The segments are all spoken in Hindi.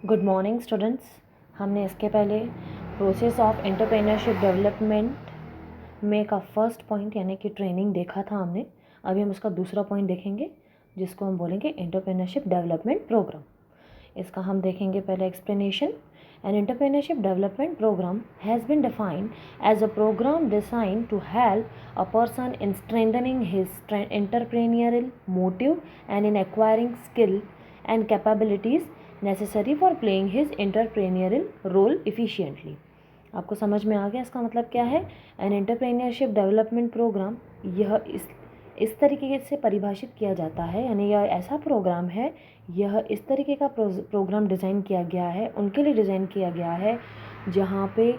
Good morning students. हमने इसके पहले प्रोसेस ऑफ एंटरप्रेन्योरशिप डेवलपमेंट में का फर्स्ट पॉइंट यानी कि ट्रेनिंग देखा था हमने। अभी हम उसका दूसरा पॉइंट देखेंगे जिसको हम बोलेंगे एंटरप्रेन्योरशिप डेवलपमेंट प्रोग्राम। इसका हम देखेंगे पहले explanation. An entrepreneurship development program has been defined as a program designed to help a person in strengthening his entrepreneurial motive and in acquiring skill and capabilities necessary for playing his entrepreneurial role efficiently. आपको समझ में आ गया इसका मतलब क्या है? एन एंटरप्रेन्योरशिप डेवलपमेंट प्रोग्राम यह इस तरीके से परिभाषित किया जाता है, यानी यह ऐसा प्रोग्राम है, यह इस तरीके का प्रोग्राम डिज़ाइन किया गया है, उनके लिए डिज़ाइन किया गया है जहाँ पे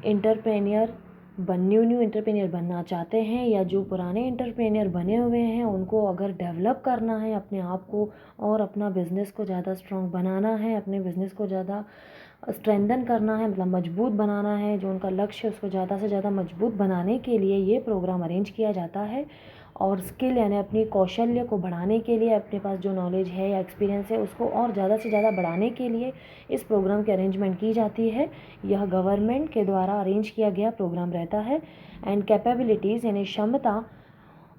एंटरप्रेन्योर न्यू एंटरप्रेन्योर बनना चाहते हैं या जो पुराने एंटरप्रेन्योर बने हुए हैं उनको अगर डेवलप करना है अपने आप को और अपना बिज़नेस को ज़्यादा स्ट्रॉन्ग बनाना है, अपने बिज़नेस को ज़्यादा स्ट्रेंथन करना है, मतलब मजबूत बनाना है, जो उनका लक्ष्य है उसको ज़्यादा से ज़्यादा मजबूत बनाने के लिए ये प्रोग्राम अरेंज किया जाता है। और स्किल यानी अपनी कौशल्य को बढ़ाने के लिए, अपने पास जो नॉलेज है या एक्सपीरियंस है उसको और ज़्यादा से ज़्यादा बढ़ाने के लिए इस प्रोग्राम की अरेंजमेंट की जाती है। यह गवर्नमेंट के द्वारा अरेंज किया गया प्रोग्राम रहता है। एंड कैपेबिलिटीज़ यानी क्षमता,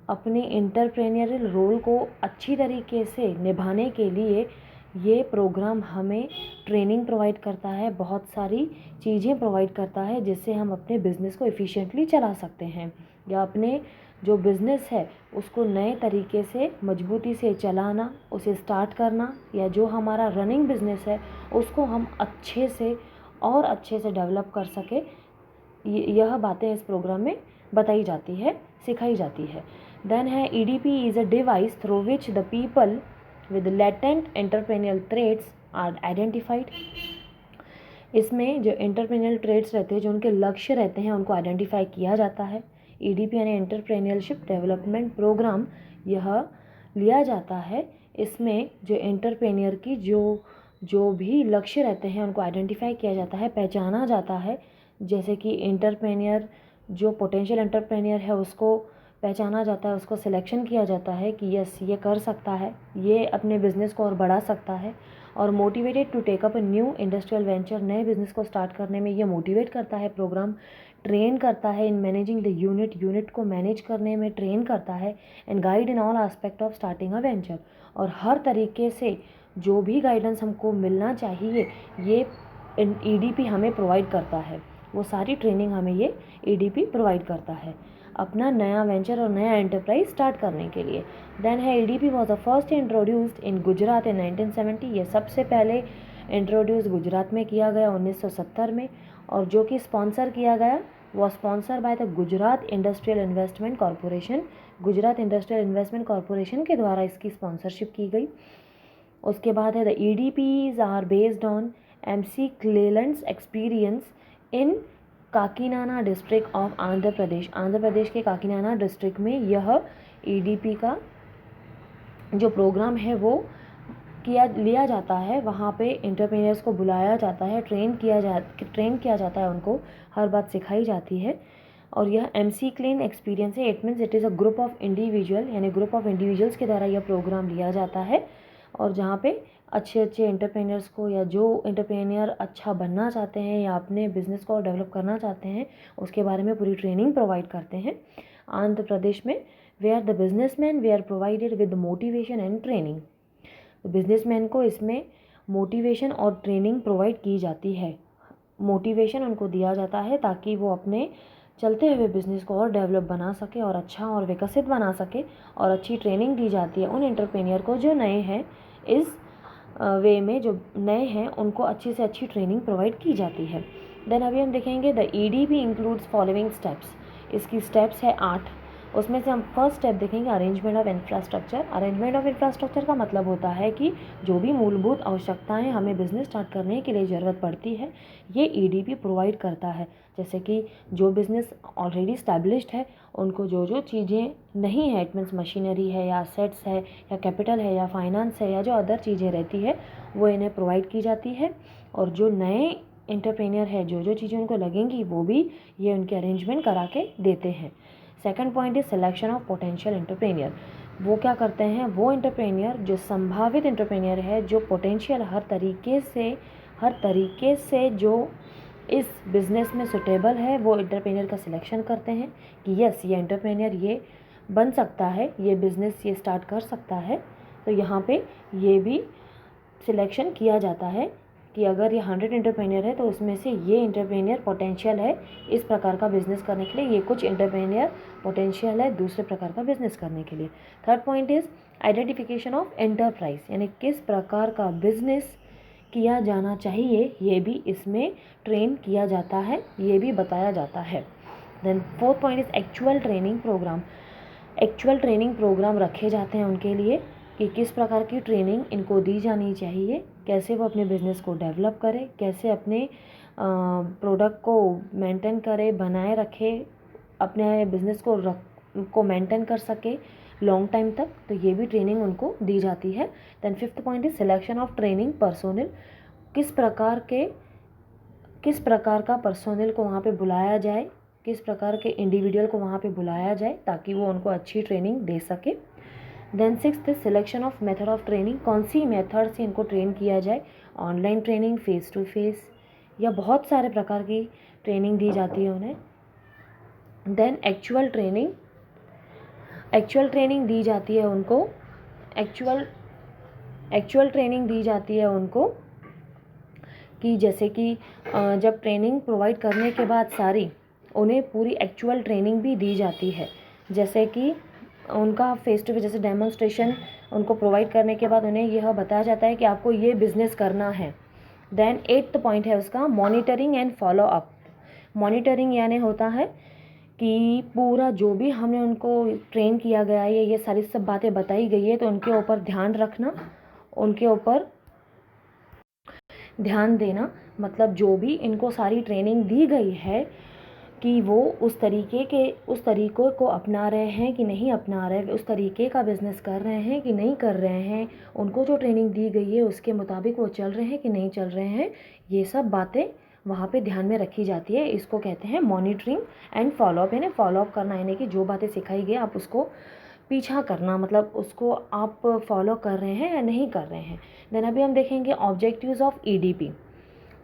अपने एंटरप्रेन्योरियल रोल को अच्छी तरीके से निभाने के लिए ये प्रोग्राम हमें ट्रेनिंग प्रोवाइड करता है, बहुत सारी चीज़ें प्रोवाइड करता है जिससे हम अपने बिज़नेस को एफिशिएंटली चला सकते हैं या अपने जो बिज़नेस है उसको नए तरीके से मजबूती से चलाना, उसे स्टार्ट करना, या जो हमारा रनिंग बिज़नेस है उसको हम अच्छे से डेवलप कर सके। यह बातें इस प्रोग्राम में बताई जाती है, सिखाई जाती है। देन है EDP is a device through which the people with latent entrepreneurial traits are identified। इसमें जो एंटरप्रेन्योरियल ट्रेड्स रहते हैं, जो उनके लक्ष्य रहते हैं, उनको आइडेंटिफाई किया जाता है। EDP यानी एंटरप्रेन्योरशिप डेवलपमेंट प्रोग्राम यह लिया जाता है। इसमें जो एंटरप्रेन्योर की जो भी लक्ष्य रहते हैं उनको आइडेंटिफाई किया जाता है, पहचाना जाता है। जैसे कि एंटरप्रेन्योर जो पोटेंशियल एंटरप्रेन्योर है उसको पहचाना जाता है, उसको सिलेक्शन किया जाता है कि यस ये कर सकता है, ये अपने बिज़नेस को और बढ़ा सकता है। और motivated to take up a new industrial venture, नए बिज़नेस को स्टार्ट करने में ये मोटिवेट करता है प्रोग्राम। ट्रेन करता है इन मैनेजिंग द यूनिट को मैनेज करने में ट्रेन करता है। And guide in all aspect of starting a venture, और हर तरीके से जो भी गाइडेंस हमको मिलना चाहिए ये EDP हमें प्रोवाइड करता है। वो सारी ट्रेनिंग हमें ये EDP प्रोवाइड करता है अपना नया वेंचर और नया एंटरप्राइज स्टार्ट करने के लिए। देन है EDP was the first introduced in Gujarat in 1970। ये सबसे पहले इंट्रोड्यूस गुजरात में किया गया 1970 में, और जो कि स्पॉन्सर किया गया was sponsor by the Gujarat industrial investment corporation. Gujarat industrial investment corporation के द्वारा इसकी स्पॉन्सरशिप की गई। उसके बाद है the EDPs are based on MC Clelland's experience in Kakinada district of Andhra Pradesh. Andhra Pradesh के काकीनाडा डिस्ट्रिक्ट में यह EDP का जो प्रोग्राम है वो लिया जाता है। वहाँ पे एंटरप्रेन्योर्स को बुलाया जाता है, ट्रेन किया जाता है, उनको हर बात सिखाई जाती है। और यह MC क्लीन एक्सपीरियंस है। It means it is a group of individual, यानी ग्रुप ऑफ इंडिविजुअल्स के द्वारा यह प्रोग्राम लिया जाता है। और जहाँ पे अच्छे एंटरप्रेन्योर्स को, या जो एंटरप्रेन्योर अच्छा बनना चाहते हैं या अपने बिज़नेस को डेवलप करना चाहते हैं उसके बारे में पूरी ट्रेनिंग प्रोवाइड करते हैं। आंध्र प्रदेश में वेयर द बिजनेसमैन वे are provided with motivation and training. Businessman को इसमें मोटिवेशन और ट्रेनिंग प्रोवाइड की जाती है। मोटिवेशन उनको दिया जाता है ताकि वो अपने चलते हुए बिज़नेस को और डेवलप बना सके और अच्छा और विकसित बना सके, और अच्छी ट्रेनिंग दी जाती है उन एंटरप्रेन्योर को जो नए हैं। इस वे में जो नए हैं उनको अच्छी से अच्छी ट्रेनिंग प्रोवाइड की जाती है। देन अभी हम देखेंगे the EDP includes following steps. इसकी स्टेप्स है 8। उसमें से हम फर्स्ट स्टेप देखेंगे arrangement of infrastructure. Arrangement of infrastructure का मतलब होता है कि जो भी मूलभूत आवश्यकताएं हमें बिज़नेस स्टार्ट करने के लिए ज़रूरत पड़ती है ये EDP प्रोवाइड करता है। जैसे कि जो बिज़नेस ऑलरेडी स्टैब्लिश्ड है उनको जो चीज़ें नहीं है, इट मीन्स मशीनरी है या असेट्स है या कैपिटल है या फाइनेंस है या जो अदर चीज़ें रहती है वो इन्हें प्रोवाइड की जाती है। और जो नए एंटरप्रेन्योर है जो चीज़ें उनको लगेंगी वो भी ये उनके अरेंजमेंट करा के देते हैं। Second point is selection of potential entrepreneur. वो क्या करते हैं, वो एंटरप्रेन्योर जो संभावित एंटरप्रेन्योर है, जो पोटेंशियल हर तरीके से हर तरीके से जो इस बिज़नेस में सुटेबल है वो एंटरप्रेन्योर का सिलेक्शन करते हैं कि यस ये एंटरप्रेन्योर ये बन सकता है, ये बिज़नेस ये स्टार्ट कर सकता है। तो यहाँ पे ये भी सिलेक्शन किया जाता है कि अगर ये 100 एंटरप्रेन्योर है तो उसमें से ये एंटरप्रेन्योर पोटेंशियल है इस प्रकार का बिज़नेस करने के लिए, ये कुछ एंटरप्रेन्योर पोटेंशियल है दूसरे प्रकार का बिज़नेस करने के लिए। Third point is identification of enterprise, यानी किस प्रकार का बिज़नेस किया जाना चाहिए, ये भी इसमें ट्रेन किया जाता है, ये भी बताया जाता है। Then fourth point is actual training program. Actual training program रखे जाते हैं उनके लिए कि किस प्रकार की ट्रेनिंग इनको दी जानी चाहिए, कैसे वो अपने बिज़नेस को डेवलप करें, कैसे अपने प्रोडक्ट को मेंटेन करे, बनाए रखे, अपने बिज़नेस को मेंटेन कर सके लॉन्ग टाइम तक। तो ये भी ट्रेनिंग उनको दी जाती है। Then fifth point is selection of training personnel. किस प्रकार का पर्सोनल को वहाँ पे बुलाया जाए, किस प्रकार के इंडिविजुअल को वहाँ पे बुलाया जाए ताकि वो उनको अच्छी ट्रेनिंग दे सके। Then sixth selection of method of training, कौन सी मेथड से इनको ट्रेन किया जाए, online training, face to face, या बहुत सारे प्रकार की ट्रेनिंग दी जाती है उन्हें। देन एक्चुअल ट्रेनिंग दी जाती है उनको, एक्चुअल ट्रेनिंग दी जाती है उनको कि जैसे कि जब ट्रेनिंग प्रोवाइड करने के बाद सारी उन्हें पूरी एक्चुअल ट्रेनिंग भी दी जाती है, जैसे कि उनका फेस टू फेस जैसे डेमोन्स्ट्रेशन उनको प्रोवाइड करने के बाद उन्हें यह बताया जाता है कि आपको ये बिज़नेस करना है। देन एट्थ पॉइंट है उसका monitoring and follow up. Monitoring यानी होता है कि पूरा जो भी हमने उनको ट्रेन किया गया है, ये सारी सब बातें बताई गई है, तो उनके ऊपर ध्यान रखना, उनके ऊपर ध्यान देना, मतलब जो भी इनको सारी ट्रेनिंग दी गई है कि वो उस तरीक़ों को अपना रहे हैं कि नहीं अपना रहे, उस तरीके का बिज़नेस कर रहे हैं कि नहीं कर रहे हैं, उनको जो ट्रेनिंग दी गई है उसके मुताबिक वो चल रहे हैं कि नहीं चल रहे हैं, ये सब बातें वहाँ पे ध्यान में रखी जाती है। इसको कहते हैं मॉनिटरिंग एंड फॉलोअप। यानी फॉलोअप करना यानी कि जो बातें सिखाई गई आप उसको पीछा करना, मतलब उसको आप फॉलो कर रहे हैं या नहीं कर रहे हैं। देन अभी हम देखेंगे ऑब्जेक्टिव्स ऑफ ईडीपी।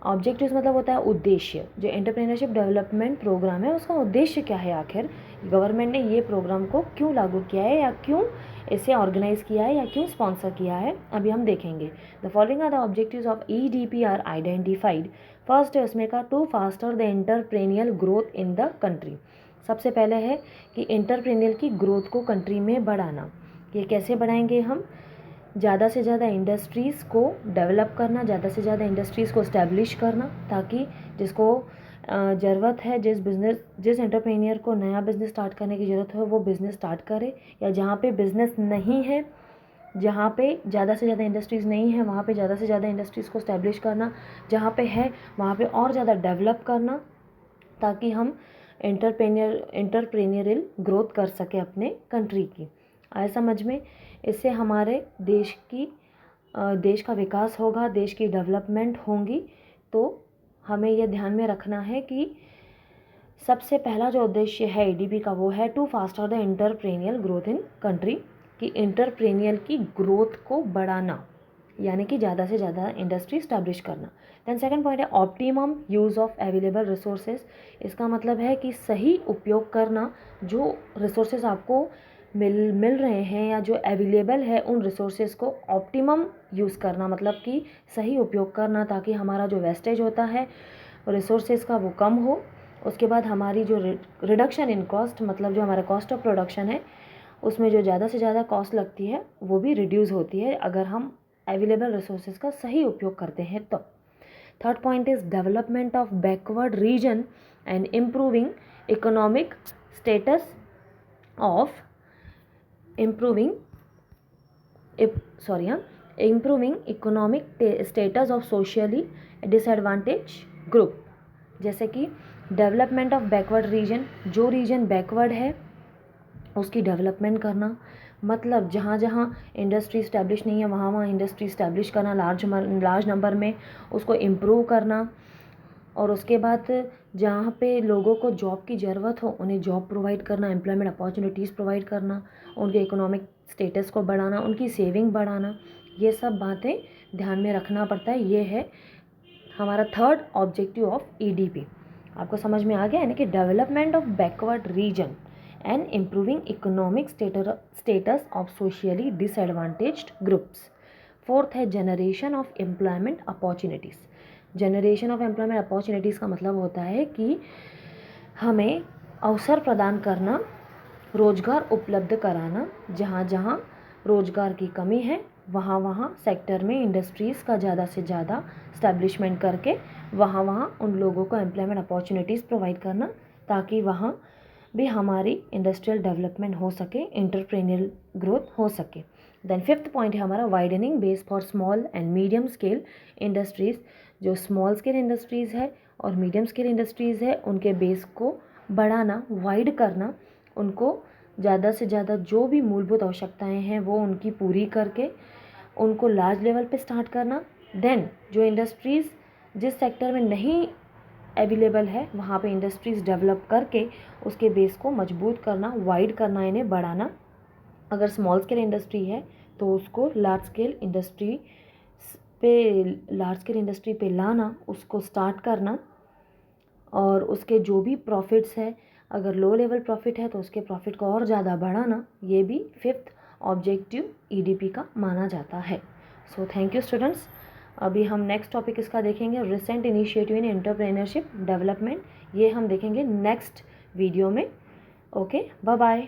ऑब्जेक्टिव्स मतलब होता है उद्देश्य। जो एंटरप्रेन्योरशिप डेवलपमेंट प्रोग्राम है उसका उद्देश्य क्या है, आखिर गवर्नमेंट ने ये प्रोग्राम को क्यों लागू किया है या क्यों इसे ऑर्गेनाइज किया है या क्यों स्पॉन्सर किया है, अभी हम देखेंगे। The following are the objectives of EDP are identified. First है उसमें का to foster the entrepreneurial growth in the country. सबसे पहले है कि एंटरप्रेन्योर की ग्रोथ को कंट्री में बढ़ाना। ये कैसे बढ़ाएंगे हम, ज़्यादा से ज़्यादा इंडस्ट्रीज़ को डेवलप करना, ज़्यादा से ज़्यादा इंडस्ट्रीज़ को इस्टेब्लिश करना, ताकि जिसको ज़रूरत है, जिस एंटरप्रेन्योर को नया बिज़नेस स्टार्ट करने की ज़रूरत है वो बिज़नेस स्टार्ट करे, या जहाँ पे बिज़नेस नहीं है, जहाँ पे ज़्यादा से ज़्यादा इंडस्ट्रीज़ नहीं है वहाँ पे ज़्यादा से ज़्यादा इंडस्ट्रीज़ को इस्टेब्लिश करना, जहाँ पे है वहाँ पे और ज़्यादा डेवलप करना, ताकि हम एंटरप्रेन्योरियल ग्रोथ कर सके अपने कंट्री की। आए समझ में। इससे हमारे देश का विकास होगा, देश की डेवलपमेंट होंगी। तो हमें यह ध्यान में रखना है कि सबसे पहला जो उद्देश्य है ईडीपी का वो है to foster the entrepreneurial growth in country, कि एंटरप्रेन्योर की ग्रोथ को बढ़ाना, यानी कि ज़्यादा से ज़्यादा इंडस्ट्री इस्टेब्लिश करना। दैन सेकंड पॉइंट है optimum use of available resources. इसका मतलब है कि सही उपयोग करना, जो रिसोर्सेज आपको मिल रहे हैं या जो अवेलेबल है उन रिसोर्सेज को ऑप्टिमम यूज़ करना, मतलब कि सही उपयोग करना, ताकि हमारा जो वेस्टेज होता है रिसोर्सेज का वो कम हो। उसके बाद हमारी जो रिडक्शन इन कॉस्ट, मतलब जो हमारा कॉस्ट ऑफ प्रोडक्शन है उसमें जो ज़्यादा से ज़्यादा कॉस्ट लगती है वो भी रिड्यूस होती है अगर हम अवेलेबल रिसोर्सेज का सही उपयोग करते हैं तो। Third point is development of backward region and improving economic status of improving economic status of socially disadvantage group. जैसे कि डेवलपमेंट ऑफ बैकवर्ड रीजन, जो रीजन बैकवर्ड है उसकी डेवलपमेंट करना, मतलब जहाँ जहाँ इंडस्ट्री इस्टेब्लिश नहीं है वहाँ वहाँ इंडस्ट्री इस्टेब्लिश करना लार्ज नंबर में, उसको इम्प्रूव करना। और उसके बाद जहाँ पे लोगों को जॉब की ज़रूरत हो उन्हें जॉब प्रोवाइड करना, एम्प्लॉयमेंट अपॉर्चुनिटीज़ प्रोवाइड करना, उनके इकोनॉमिक स्टेटस को बढ़ाना, उनकी सेविंग बढ़ाना, ये सब बातें ध्यान में रखना पड़ता है। ये है हमारा थर्ड ऑब्जेक्टिव ऑफ ईडीपी आपको समझ में आ गया है ना कि development of backward region and improving economic status of socially disadvantaged groups. Fourth है generation of employment opportunities. Generation of employment opportunities का मतलब होता है कि हमें अवसर प्रदान करना, रोजगार उपलब्ध कराना, जहाँ जहाँ रोजगार की कमी है वहाँ वहाँ सेक्टर में इंडस्ट्रीज़ का ज़्यादा से ज़्यादा इस्टेब्लिशमेंट करके वहाँ वहाँ उन लोगों को एम्प्लॉयमेंट अपॉर्चुनिटीज़ प्रोवाइड करना, ताकि वहाँ भी हमारी इंडस्ट्रियल डेवलपमेंट हो सके, एंटरप्रेन्योरल ग्रोथ हो सके। देन फिफ्थ पॉइंट है हमारा widening base for small and medium scale industries. जो स्मॉल स्केल इंडस्ट्रीज़ है और मीडियम स्केल इंडस्ट्रीज़ है उनके बेस को बढ़ाना, वाइड करना, उनको ज़्यादा से ज़्यादा जो भी मूलभूत आवश्यकताएं हैं वो उनकी पूरी करके उनको लार्ज लेवल पे स्टार्ट करना। देन जो इंडस्ट्रीज़ जिस सेक्टर में नहीं अवेलेबल है वहाँ पे इंडस्ट्रीज़ डेवलप करके उसके बेस को मजबूत करना, वाइड करना, इन्हें बढ़ाना। अगर स्मॉल स्केल इंडस्ट्री है तो उसको लार्ज स्केल इंडस्ट्री पे लाना, उसको स्टार्ट करना, और उसके जो भी प्रॉफिट्स है, अगर लो लेवल प्रॉफिट है तो उसके प्रॉफिट को और ज़्यादा बढ़ाना, ये भी फिफ्थ ऑब्जेक्टिव ईडीपी का माना जाता है। So thank you students. अभी हम नेक्स्ट टॉपिक इसका देखेंगे, recent initiative in entrepreneurship development. ये हम देखेंगे नेक्स्ट वीडियो में। Okay, bye bye.